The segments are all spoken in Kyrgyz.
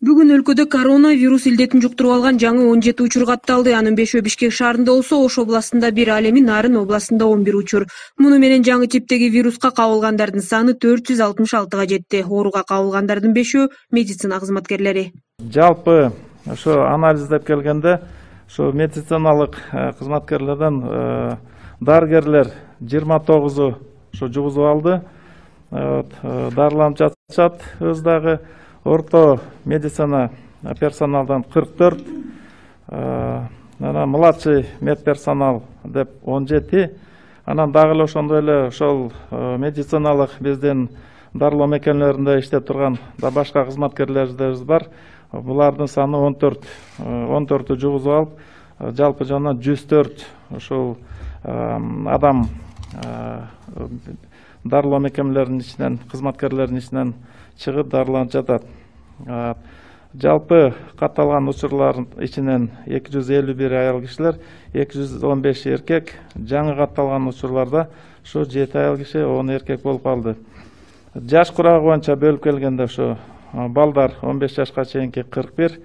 Бүгүн өлкөдө коронавирус илдетин жуктуруп алган жаңы 17 учур катталды. Анын 5-өө Бишкек шаарында болсо, Ош областында 1, ал эми Нарын областында 11 учур. Муну менен жаңы типтеги вируска кабылгандардын саны 466-га жетти. Ооруга кабылгандардын 5-өө медицина кызматкерлери. Жалпы ошо анализдеп келгенде, ошо медициналык кызматкерлерден дарыгерлер 29-у ошо жугузуп алды. Дарыланып жатышат. Өз дагы орто медицина персоналдан 44, анан младший медперсонал деп 17, анан дагы эле ошондой эле ошол медициналык биздин дарылоо мекемелеринде иштеп турган да башка кызматкерлерибиз бар. Булардын саны 14, 14 жугузуп алып, жалпы жана 104 ошол адам дарылоо мекемелеринин ичинен, кызматкерлеринин ичинен чыгып дарыланып жатат. Жалпы катталган учурлардын ичинен 251 аял кишилер, 215 эркек, жаңы катталган учурларда ушу 7 аял киши, 10 эркек болуп калды. Жаш курагы боюнча бөлүп келгенде ушу балдар 15 жашка чейинки 41,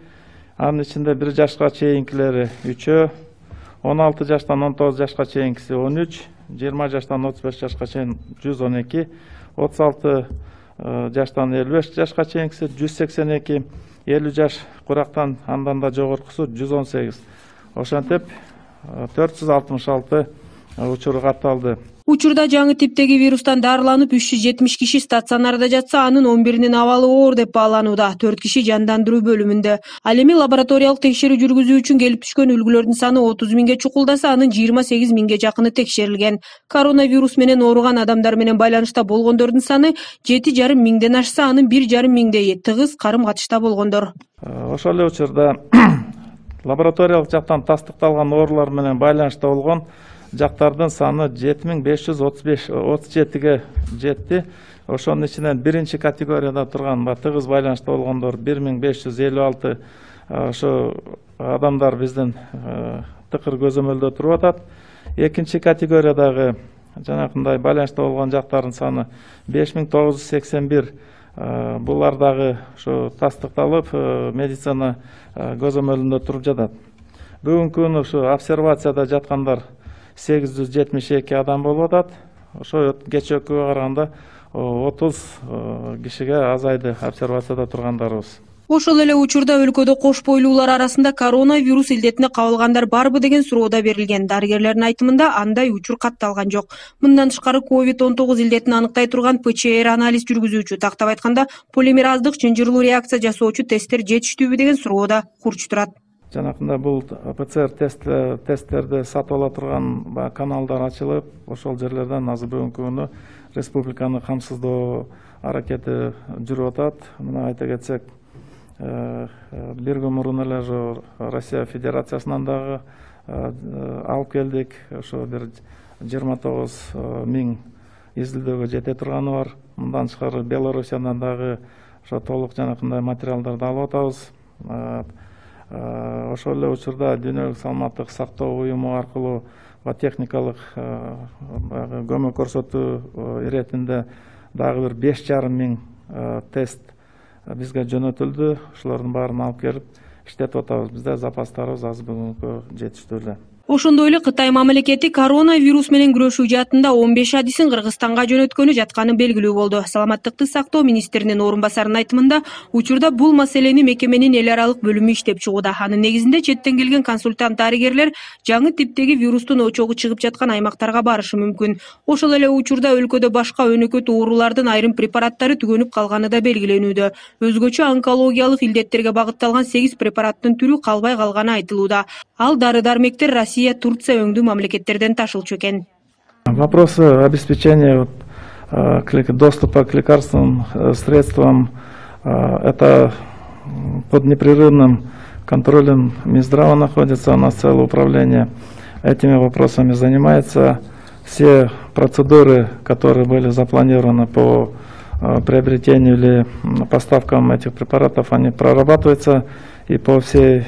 анын ичинде 1 жашка чейинкилери 3, 16 жаштан 19 жашка чейинкиси 13, 20 жаштан 35 жашка чейин 112, 36 жаштан 55 жашка чейинкиси 182, 50 жаш курактан андан да жогоркусу 118. Ошентип 466 учур катталды. Учурда жаңы типтеги вирустан дарыланып 370 киши стационарда жатса, анын 11-нин абалы оор деп бааланууда. 4 киши жандандыруу бөлүмүндө. Ал эми лабораториялык текшерүү жүргүзүү үчүн келип түшкөн үлгүлөрдүн саны 30 миңге чукулдаса, анын 28 миңге жакыны текшерилген. Коронавирус менен ооруган адамдар менен байланышта болгондордун саны 7,5 миңден ашса, анын 1,5 миңдейи тыгыз карым катышта болгондор. Ошол эле учурда лабораториялык жактан тастыкталган оорулар менен байланышта болгон жактардын саны 7537-ге жетти. Ошонун ичинен биринчи категорияда турган тыгыз байланышта болгондор 1556 ошо адамдар биздин тыкыр көзөмөлдө туруп атат. Экинчи категориядагы жанакындай байланышта болгон жактардын саны 5981. Булар дагы ошо тастыкталып, медицина көзөмөлүндө туруп жатат. Бүгүнкү күнү ошо обсервацияда жаткандар 872 адам болуп атат. Ошо кечээкүгө караганда 30 кишиге азайды обсервацияда тургандарыбыз. Ошол эле учурда өлкөдө кош бойлуулар арасында коронавирус илдетине кабылгандар барбы деген суроо да берилген. Дарыгерлердин айтымында андай учур катталган жок. Мындан тышкары COVID-19 илдетин аныктай турган ПЧР анализ жүргүзүүчү, тактап айтканда полимераздык чынжырлуу реакция жасоочу тесттер жетиштүүбү деген суроо да курч турат. Жанакында бул ПЦР тесттерди сатып ала турган каналдар ачылып, ошол жерлерден азыр бүгүнкү күнү республиканы камсыздоо аракети жүрүп атат. Мына айта кетсек, бир күн мурун эле Россия Федерациясынан дагы алып келдик. Ошо бир 29 миң изилдөөгө жете турганы бар. Мындан тышкары Белоруссиядан дагы ошо толук жанакындай материалдарды алып атабыз. Ошол эле учурда Дүйнөлүк саламаттык сактоо уюму аркылуу техникалык көмөк көрсөтүү иретинде дагы бир 5,5 миң тест бизге жөнөтүлдү. Ошолордун баарын алып келип иштетип атабыз. Бизде запастарыбыз азыр бүгүнкү жетиштүү эле. Ошондой эле Кытай мамлекети коронавирус менен күрөшүү жаатында 15 адисин Кыргызстанга жөнөткөнү жатканы белгилүү болду. Саламаттыкты сактоо министринин орун басарынын айтымында, учурда бул маселени мекеменин эл аралык бөлүмү иштеп чыгууда. Анын негизинде четтен келген консультант дарыгерлер жаңы типтеги вирустун очогу чыгып жаткан аймактарга барышы мүмкүн. Ошол эле учурда өлкөдө башка өнөкөт оорулардын айрым препараттары түгөнүп калганы да белгиленүүдө. Өзгөчө онкологиялык илдеттерге багытталган 8 препараттын түрү калбай калганы айтылууда. Ал дары-дармектер Россия, Турция өңдүү мамлекеттерден ташылчу экен. Вопросы обеспечения доступа к лекарственным средствам это под непрерывным контролем Минздрава находится, у нас целое управление этими вопросами занимается. Все процедуры, которые были запланированы по приобретению или поставкам этих препаратов, они прорабатываются, и по всей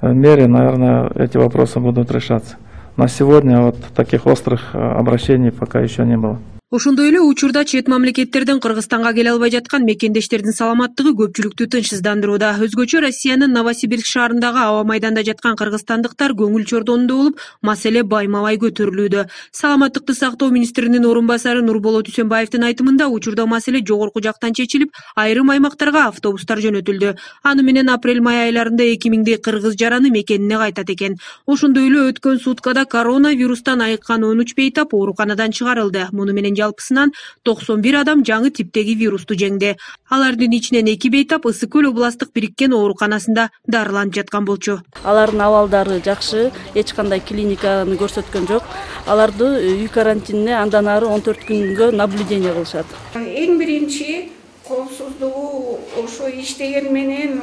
мере, наверное, эти вопросы будут решаться. На сегодня вот таких острых обращений пока еще не было. Ошондой эле учурда чет мамлекеттерден Кыргызстанга келе албай жаткан мекендештердин саламаттыгы көпчүлүктү тынчсыздандырууда. Өзгөчө Россиянын Новосибирск шаарындагы аба майданда жаткан кыргызстандыктар көңүл чордонунда болуп, маселе байма-бай көтөрүлүүдө. Саламаттыкты сактоо министринин орун басары Нурболот Үсөнбаевдин айтымында учурда маселе жогорку жактан чечилип, айрым аймактарга автобустар жөнөтүлдү. Аны менен апрель-май айларында 2000 кыргыз жараны мекенине кайтат экен. Ошондой эле өткөн суткада коронавирустан айыккан 13 бейтап ооруканадан чыгарылды. Муну менен жалпысынан 91 адам жаңы типтеги вирусту жеңди. Алардын ичинен 2 бейтап Ысык көл областык бириккен ооруканасында дарыланып жаткан болчу. Алардын абалдары жакшы, эч кандай клиниканы көрсөткөн жок. Аларды үй карантинине андан ары 14 күнгө наблюдение кылышат. Эң биринчи коопсуздугу ошо иштеген менен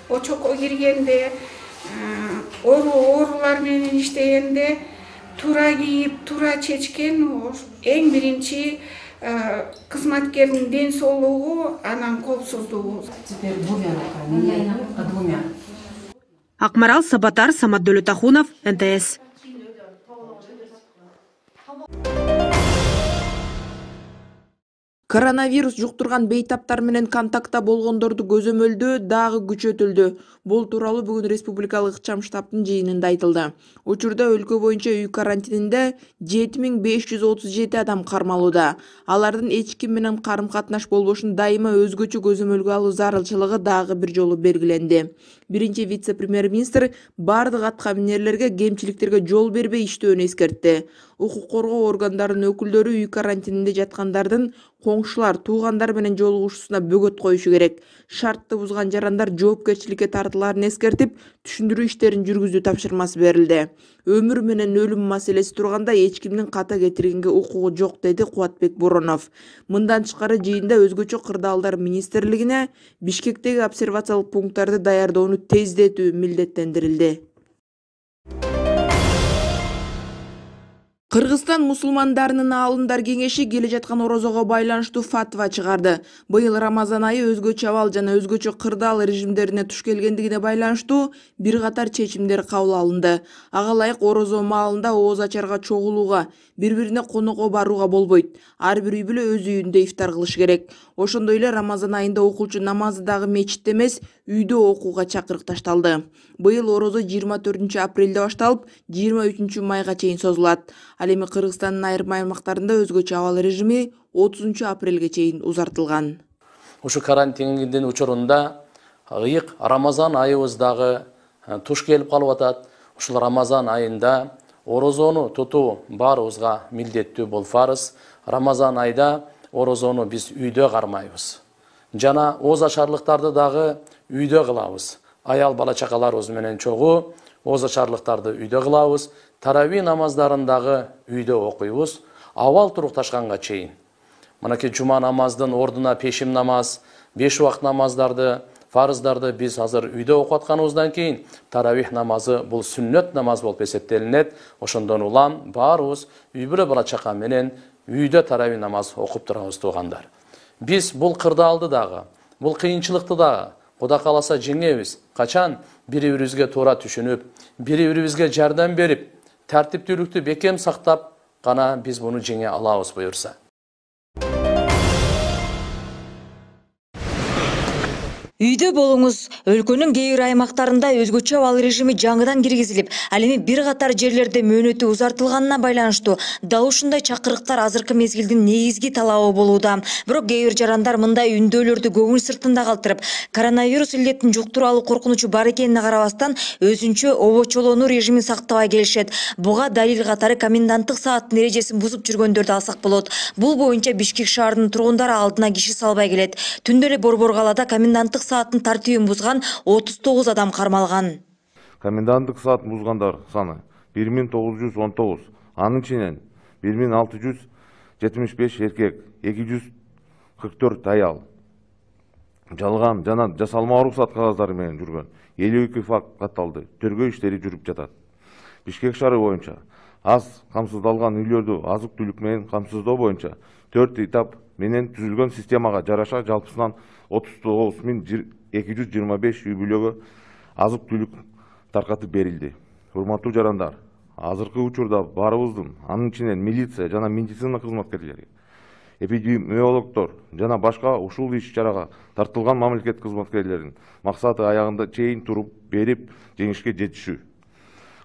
очокко киргенде, оорулар менен иштегенде туура кийип, туура чечкен эң биринчи кызматкердин ден соолугу, анан коопсуздугу. Акмарал Сабатар, Самат Дөлөтахунов, НТС. Коронавирус жуктурган бейтаптар менен контактта болгондорду көзөмөлдөө дагы күчөтүлдү. Бул тууралуу бүгүн республикалык ыкчам штабтын жыйынында айтылды. Учурда өлкө боюнча үй карантининде 7537 адам кармалууда. Алардын эч ким менен карым-катнаш болбошун дайыма өзгөчө көзөмөлгө алуу зарылчылыгы дагы бир жолу белгиленди. Биринчи вице-премьер-министр бардык аткаминерлерге кемчиликтерге жол бербей иштөөнү эскертти. Укук коргоо органдарынын өкүлдөрү үй карантининде жаткандардын коңшулар, туугандар менен жолугушуусуна бөгөт коюшу керек. Шартты бузган жарандар жоопкерчиликке тартылаарын эскертип, түшүндүрүү иштерин жүргүзүү тапшырмасы берилди. Өмүр менен өлүм маселеси турганда эч кимдин ката кетиргенге укугу жок, деди Кубатбек Боронов. Мындан тышкары жыйында өзгөчө кырдаалдар министрлигине Бишкектеги обсервациялык пункттарды даярдоону тездетүү милдеттендирилди. Кыргызстан мусулмандарынын аалымдар кеңеши келе жаткан орозого байланыштуу фатва чыгарды. Быйыл Рамазан айы өзгөчө абал жана өзгөчө кырдаал режимдерине туш келгендигине байланыштуу бир катар чечимдер кабыл алынды. Ага ылайык орозо маалында ооз ачарга чогулууга, бири-бирине конокко барууга болбойт. Ар бир үй бүлө өз үйүндө ифтар кылыш керек. Ошондой эле Рамазан айында окулчу намазы дагы мечитте эмес, үйдө окууга чакырык ташталды. Быйыл орозо 24 апрелде башталып, 23 майга чейин созулат. Ал эми Кыргызстандын айрым аймактарында өзгөчө абал режими 30 апрелге чейин узартылган. Ушу карантиндин учурунда ыйык Рамазан айыбыз дагы туш келип калып атат. Ушул Рамазан айында орозону тутуу баарыбызга милдеттүү, бул фарыз. Рамазан айда орозону биз үйдө кармайбыз. Жана ооз ачарлыктарды дагы үйдө кылабыз. Аял бала чакаларыбыз менен чогуу ооз ачарлыктарды үйдө кылабыз. Тарави намаздарын дагы үйдө окуйбуз. Абал турукташканга чейин. Мынакей жума намаздын ордуна пешим намаз, 5 убакыт намаздарды, фарыздарды биз азыр үйдө окуп атканыбыздан кийин таравих намазы бул сүннөт намаз болуп эсептелинет. Ошондон улам баарыбыз үй бүлө бала чака менен үйдө таравих намаз окуп турабыз туугандар. Биз бул кырдаалды дагы, бул кыйынчылыкты дагы Кудай кааласа жеңебиз. Качан бири-бирибизге туура түшүнүп, бири-бирибизге жардам берип, тартиптүүлүктү бекем сактап гана биз буну жеңе алабыз буюрса. Үйдө болуңуз. Өлкөнүн кээ бир аймактарында өзгөчө абал режими жаңыдан киргизилип, ал эми бир катар жерлерде мөөнөтү узартылганына байланыштуу дал ушундай чакырыктар азыркы мезгилдин негизги талабы болууда. Бирок кээ бир жарандар мындай үндөөлөрдү көңүл сыртында калтырып, коронавирус илдетин жуктураалуу коркунучу бар экенине карабастан өзүнчө обочолонуу режимин сактабай келишет. Буга далил катары коменданттык сааттын эрежесин бузуп жүргөндөрдү алсак болот. Бул боюнча Бишкек шаарынын тургундары алдына киши салбай келет. Түндө эле Борбор калаада коменданттык сааттын тартибин бузган 39 адам кармалган. Коменданттык саатын бузгандар саны 1919, анын ичинен 1675 эркек, 244 аял. Жалган жана жасалма уруксат кагаздары менен жүргөн 52 факт катталды. Тергөө иштери жүрүп жатат. Бишкек шаары боюнча аз камсыздалган үйлөрдү азык-түлүк менен камсыздоо боюнча 4 этап менен түзүлгөн системага жараша жалпысынан 39.225 үй бүлөгө азык-түлүк таркатып берилди. Урматтуу жарандар, азыркы учурда баарыбыздын, анын ичинен милиция жана медицина кызматкерлери эпидемиологдор жана башка ушул иш-чарага тартылган мамлекет кызматкерлеринин максаты аягында чейин туруп берип жеңишке жетишүү.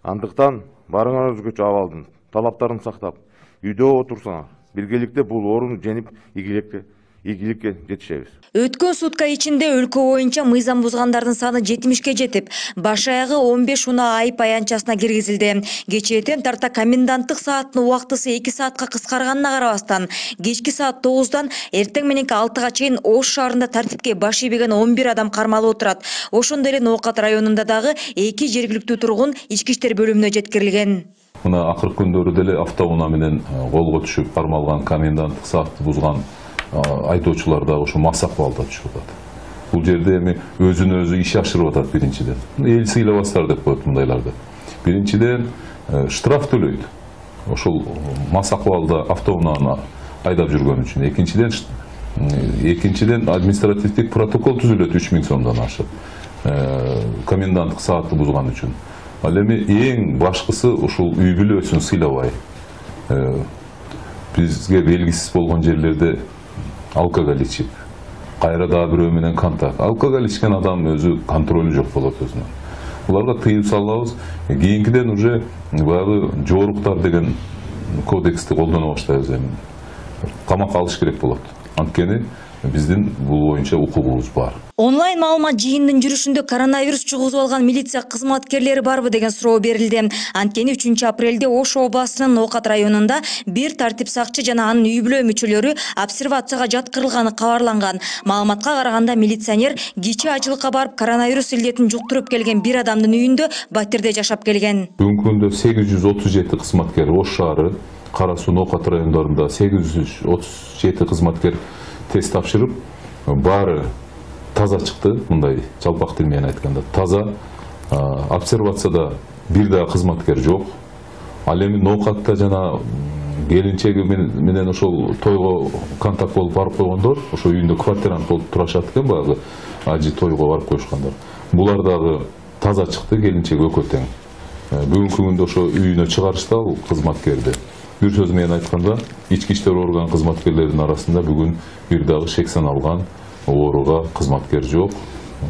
Андыктан барыңар өзгөчө абалдын талаптарын сактап, үйдө отурсаңар, биргеликте бул ооруну жеңип ийгиликке жетишебиз. Өткөн сутка ичинде өлкө боюнча мыйзам бузгандардын саны 70-ке жетип, баш аягы 15 унаа айып аянтчасына киргизилди. Кечээден тарта коменданттык сааттын убактысы 2 саатка кыскарганына карабастан, кечки саат 9-дан эртең мененки 6-га чейин Ош шаарында тартипке баш ийбеген 11 адам кармалып отурат. Ошондой эле Ноокат районунда дагы 2 жергиликтүү тургун ички иштер бөлүмүнө жеткирилген. Мына акыркы күндөрү деле автоунаа менен колго түшүп кармалган, коменданттык саатты бузган айдоочулар да ошо масак балда түшүп атат. Бул жерде эми өзүнө өзү иш ашырып атат биринчиден. Эл сыйлабастар деп коет мындайларды. Биринчиден штраф төлөйт. Ошол масак балда автоунааны айдап жүргөн үчүн. Экинчиден административдик протокол түзүлөт 3000 сомдон ашып. Коменданттык саатты бузган үчүн. Ал эми эң башкысы ушул үй бүлөсүн сыйлабай. Бизге белгисиз болгон жерлерде алкоголь ичип, кайра дагы бирөө менен контакт. Алкоголь ичкен адам өзү контролу жок болот өзүнө. Буларга тыюу салабыз. Кийинкиден уже баягы жооруктар деген кодексти колдоно баштайбыз эми. Камакка алыш керек болот. Анткени биздин бул боюнча укугубуз бар. Онлайн маалымат жыйындын жүрүшүндө коронавирус чугузуп алган милиция кызматкерлери барбы деген суроо берилди. Анткени 3 апрелде Ош областынын Ноокат районунда бир тартип сакчы жана анын үй бүлө мүчөлөрү обсервацияга жаткырылганы кабарланган. Маалыматка караганда милиционер кичи ачылыкка барып коронавирус илдетин жуктуруп келген бир адамдын үйүндө батирде жашап келген. Бүгүнкү күндө 837 кызматкер Ош шаары, Кара Суу, Ноокат райондорунда 837 кызматкер тест тапшырып, баары таза чыкты, мындай жалпак тил менен айтканда таза. Обсервацияда бир да кызматкер жок. Ал эми Ноокатта жана келинчеги менен ошол тойго контакт болуп барып койгондор, ошо үйүндө квартирант болуп турашат экен, баягы ажы тойго барып коюшкандар. Булар дагы таза чыкты, келинчеги экөө тең. Бүгүнкү күндө ошо үйүнө чыгарышты ал кызматкерди. Бир сөз менен айтканда, ички иштер орган кызматкерлеринин арасында бүгүн бир дагы шек саналган ооруга кызматкер жок.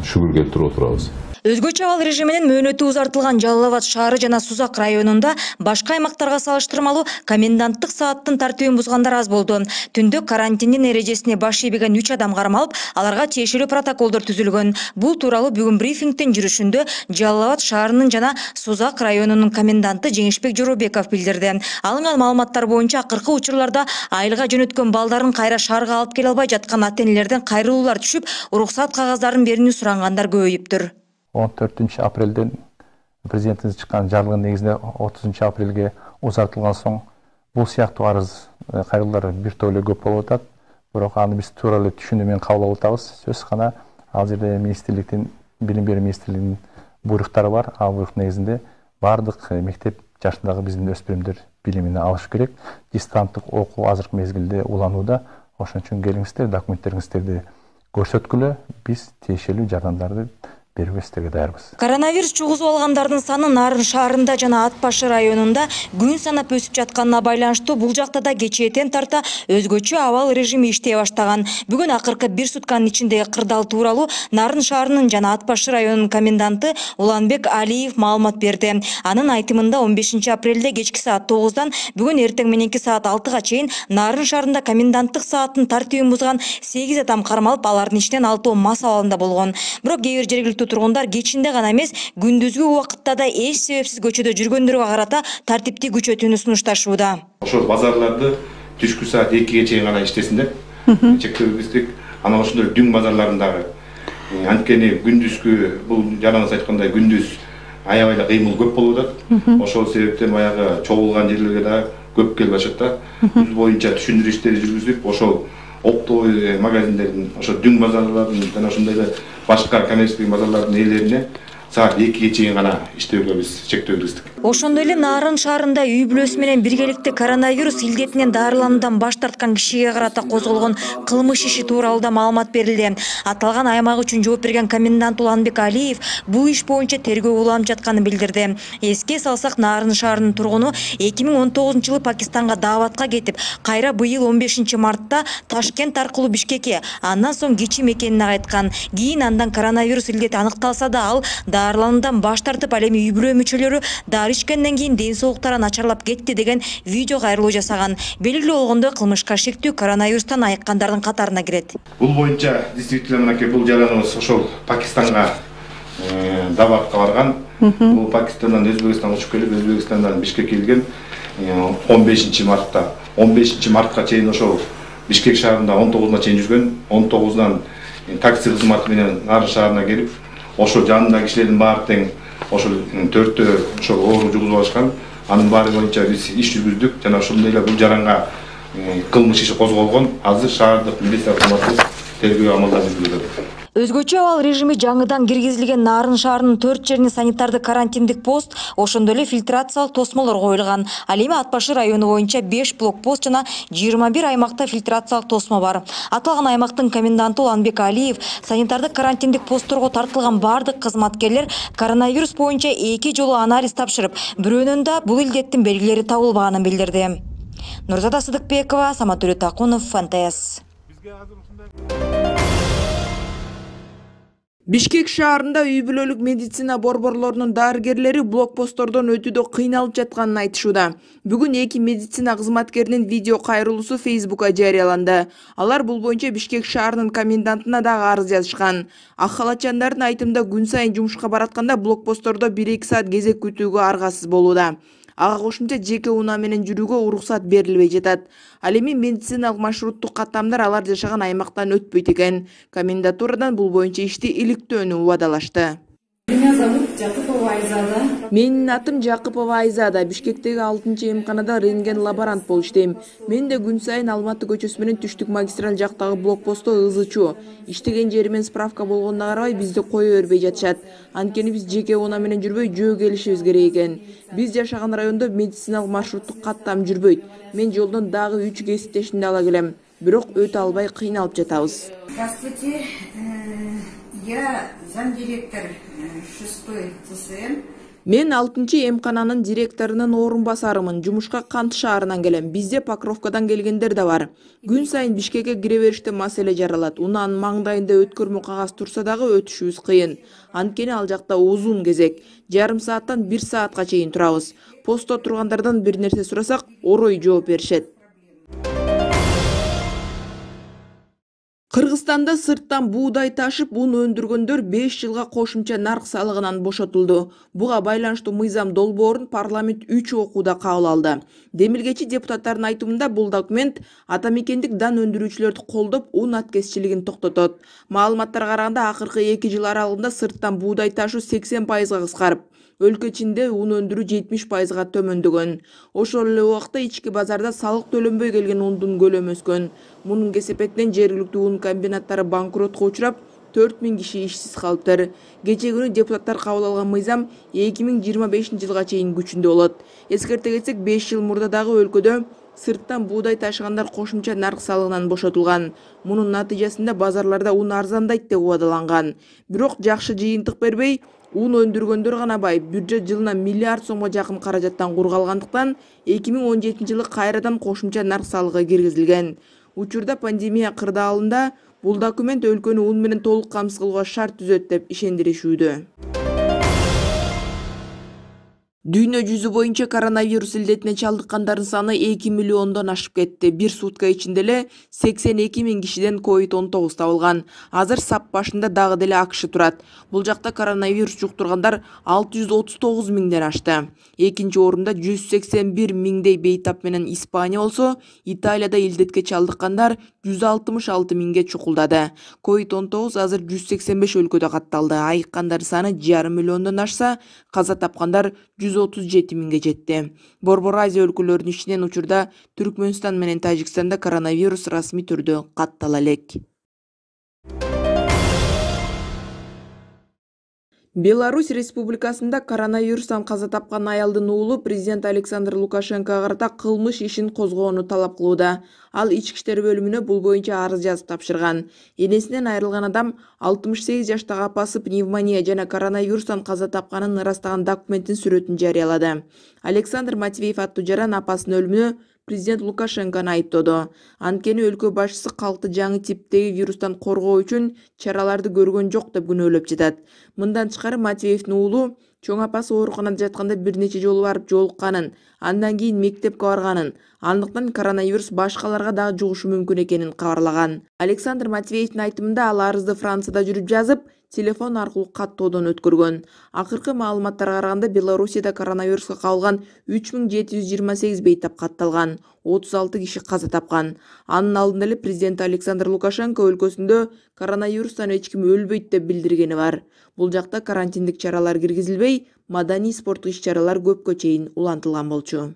Шүгүр келтирип отурабыз. Өзгөчө абал режиминин мөөнөтү узартылган Жалал Абад шаары жана Сузак районунда башка аймактарга салыштырмалуу коменданттык сааттын тартибин бузгандар аз болду. Түндө карантиндин эрежесине баш ийбеген 3 адам кармалып, аларга тиешелүү протоколдор түзүлгөн. Бул тууралуу бүгүн брифингдин жүрүшүндө Жалал Абад шаарынын жана Сузак районунун коменданты Жеңишбек Жоробеков билдирди. Алынган маалыматтар боюнча акыркы учурларда айылга жөнөткөн балдарын кайра шаарга алып келе албай жаткан ата-энелерден кайрылуулар түшүп, уруксат кагаздарын берүүнү сурангандар көбөйүптүр. 14 апрелден президентimiz чыккан жарлыгын негизинде 30 апрелге узартылган соң бул сыяктуу арыз кайрылуулар бир топ эле көп болуп атат. Бирок аны биз туура эле түшүнүү менен кабыл алып атабыз. Сөз гана ал жерде министрликтин, билим берүү министрлигинин буйруктары бар. Ал буйрук негизинде бардык мектеп жашындагы биздин өспүрүмдөр билимини алыш керек. Дистанттык окуу азыркы мезгилде уланууда. Ошон үчүн келиңиздер, документтериңиздерди көрсөткүлө, биз тиешелүү жардамдарды берүүгө даярбыз. Коронавирус чугузуп алгандардын саны Нарын шаарында жана Ат Башы районунда күн санап өсүп жатканына байланыштуу бул жакта да кечээден тарта өзгөчө абал режими иштей баштаган. Бүгүн акыркы бир сутканын ичиндеги кырдаал тууралуу Нарын шаарынын жана Ат Башы районунун коменданты Уланбек Алиев маалымат берди. Анын айтымында 15 апрелде кечки саат 9-дан бүгүн эртең мененки саат 6-га чейин Нарын шаарында коменданттык сааттын тартибин бузган 8 адам кармалып, алардын ичинен 6 мас абалында болгон. Бирок кээ бир жергиликтүү тургундар кечинде гана эмес, күндүзгү убакытта да эч себепсиз көчөдө жүргөндөргө карата тартипти күчөтүүнү сунушташууда. Ошол базарларды түшкү саат 2-ге чейин гана иштесиндер. Чектелгиздик анан ошондой дүң базарларындагы. Анткени күндүзгү бул жараңыз айткандай күндүз аябай эле кыймыл көп болуп атат. Ошол себептен баягы чогулган жерлерге да көп келип атышат да. Бул боюнча түшүндүрүү иштери жүргүзүлүп, ошол оптовый магазиндердин, ошо дүң базарлардын жана ошондой эле башка коммерческий базарлардын ээлерине саат 2-ге чейин гана иштөөгө биз чектөө киргиздик. Ошондой эле Нарын шаарында үй бүлөсү менен биргеликте коронавирус илдетинен дарылануудан баш тарткан кишиге карата козголгон кылмыш иши тууралуу да маалымат берилди. Аталган аймак үчүн жооп берген комендант Уланбек Алиев бул иш боюнча тергөө уланып жатканын билдирди. Эске салсак, Нарын шаарынын тургуну 2019-жылы Пакистанга дааватка кетип, кайра быйыл 15-мартта Ташкент аркылуу Бишкекке, андан соң Кичи мекенине кайткан. Кийин андан коронавирус илдети аныкталса да ал дарылануудан баш тартып, ал эми үй бүлө мүчөлөрү дары ичкенден кийин ден соолуктары начарлап кетти деген видео кайрылуу жасаган. Белгилүү болгондой, кылмышка шектүү коронавирустан айыккандардын катарына кирет. Бул боюнча действительно мынакей бул жараныбыз ошол Пакистанга дааватка барган. Бул Пакистандан Өзбекстанга учуп келип, Өзбекстандан Бишкекке келген 15 мартта. 15 мартка чейин ошол Бишкек шаарында 19-на чейин жүргөн. 19-дан такси кызматы менен Нарын шаарына келип, ошол жанындагы кишилердин баары тең ошол 4-төө ошол оору жугузуп алышкан. Анын баары боюнча биз иш жүргүздүк жана ошондой эле бул жаранга кылмыш иши козголгон. Азыр шаардык милиция кызматы тергөө амалдарын жүргүзөт. Өзгөчө абал режими жаңыдан киргизилген Нарын шаарынын 4 жерине санитардык карантиндик пост, ошондой эле фильтрациялык тосмолор коюлган. Ал эми Ат Башы району боюнча 5 блокпост жана 21 аймакта фильтрациялык тосмо бар. Аталган аймактын коменданты Уланбек Алиев санитардык карантиндик постторго тартылган бардык кызматкерлер коронавирус боюнча 2 жолу анализ тапшырып, бирөөнүн да бул илдеттин белгилери табылбаганын билдирди. Нурзада Сыдыкбекова, Самат Такунов, ФНТС. Бишкек шаарында үй бүлөлүк медицина борборлорунун дарыгерлери блокпосттордон өтүүдө кыйналып жатканын айтышууда. Бүгүн 2 медицина кызматкеринин видео кайрылуусу Facebook'a жарыяланды. Алар бул боюнча Бишкек шаарынын комендантына дагы арыз жазышкан. Ак халатчандардын айтымында күн сайын жумушка баратканда блокпосттордо 1-2 саат кезек күтүүгө аргасыз болууда. Ага кошумча жеке унаа менен жүрүүгө уруксат берилбей жатат. Ал эми медициналык маршруттук каттамдар алар жашаган аймактан өтпөйт экен. Комендатурадан бул боюнча ишти иликтөөнү убадалашты. Меня зовут Жакыпова Айзада. Менин атым Жакыпова Айзада. Бишкектеги 6-эмканада рентген-лаборант болуп иштейм. Мен да күн сайын Алматы көчөсү менен түштүк магистраль жактагы блокпостто ызычуу. Иштеген жеримен справка болгонуна карабай бизди кое бербей жатышат. Анткени биз жеке унаа менен жүрбөй жөө келишибиз керек экен. Биз жашаган райондо медициналык маршруттук каттам жүрбөйт. Мен жолдон дагы 3 кесиптешимди ала келем. Бирок өтө албай кыйналып жатабыз. Здравствуйте. Я замдиректор 6-й ЦСМ. Мен 6-эмкананын директорунун орун басарымын. Жумушка Кант шаарынан келем. Бизде Покровкадан келгендер да бар. Күн сайын Бишкекке кире бериште маселе жаралат. Унаанын маңдайында өткөрмө кагаз турса дагы өтүшүбүз кыйын. Анткени ал жакта узун кезек. Жарым сааттан 1 саатка чейин турабыз. Постто тургандардан бир нерсе сурасак, орой жооп беришет. Кыргызстанда сырттан буудай ташып, ун өндүргөндөр 5 жылга кошумча нарк салыгынан бошотулду. Буга байланыштуу мыйзам долбоорун парламент 3 окууда кабыл алды. Демилгечи депутаттардын айтымында бул документ ата мекендик дан өндүрүүчүлөрдү колдоп, ун аткезчилигин токтотот. Маалыматтарга караганда акыркы 2 жыл аралыгында сырттан буудай ташуу 80%га кыскарып, өлкө ичинде ун өндүрүү 70%га төмөндөгөн. Ошол эле убакта ички базарда салык төлөнбөй келген ундун көлөмү өскөн. Мунун кесепетинен жергиликтүү ун комбинаттары банкротко учурап, 4000 киши ишсиз калыптыр. Кече күнү депутаттар кабыл алган мыйзам 2025-жылга чейин күчүндө болот. Эскерте кетсек, 5 жыл мурда дагы өлкөдө сырттан буудай ташыгандар кошумча нарк салыгынан бошотулган. Мунун натыйжасында базарларда ун арзандайт деп убадаланган. Бирок жакшы жыйынтык бербей, ун өндүргөндөр гана бай. Бюджет жылына миллиард сомго жакын каражаттан кургалгандыктан 2017-жылы кайрадан кошумча нарк салыгы киргизилген. Учурда пандемия кырдаалында бул документ өлкөнү ун менен толук камсыз кылууга шарт түзөт деп ишендиришүүдө. Дүйнө жүзү боюнча коронавирус илдетине чалдыккандардын саны 2 миллиондон ашып кетти. Бир сутка ичинде эле 82 000 кишиден COVID-19 табылган. Азыр сап башында дагы деле АКШ турат. Бул жакта коронавирус жуктургандар 639 000ден ашты. Экинчи орунда 181 000дей бейтап менен Испания болсо, Италияда илдетке чалдыккандар 166 000ге чукулдады. COVID-19 азыр 185 өлкөдө катталды. Айыккандардын саны 1,5 миллиондон ашса, каза тапкандар 137 000ге жетти. Борбор Азия өлкөлөрүнүн ичинен учурда Түркмөнстан менен Тажикстанда коронавирус расмий түрдө каттала элек. Беларусь Республикасында коронавирустан каза тапкан аялдын уулу президент Александр Лукашенкоға карата кылмыш ишин козгоону талап кылууда. Ал ички иштер бөлүмүнө бул боюнча арыз жазып тапшырган. Энесинен айрылган адам 68 жаштагы апасы пневмония жана коронавирустан каза тапканын ырастаган документтин сүрөтүн жарыялады. Александр Матвеев аттуу жаран апасынын өлүмүнө президент Лукашенкону айыптоодо. Анткени өлкө башчысы калкты жаңы типтеги вирустан коргоо үчүн чараларды көргөн жок деп күнөөлөп жатат. Мындан тышкары Матвеевдин уулу чоң апасы ооруканада жатканда бир нече жолу барып жолукканын, андан кийин мектепке барганын, андыктан коронавирус башкаларга дагы жугушу мүмкүн экенин кабарлаган. Александр Матвеевдин айтымында ал арызды Францияда жүрүп жазып, телефон аркылуу каттоодон өткөргөн. Акыркы маалыматтарга караганда Белоруссияда коронавируска кабылган 3728 бейтап катталган, 36 киши каза тапкан. Анын алдында эле президент Александр Лукашенко өлкөсүндө коронавирустан эч ким өлбөйт деп билдиргени бар. Бул жакта карантиндик чаралар киргизилбей, маданий спорттук иш-чаралар көпкө чейин улантылган болчу.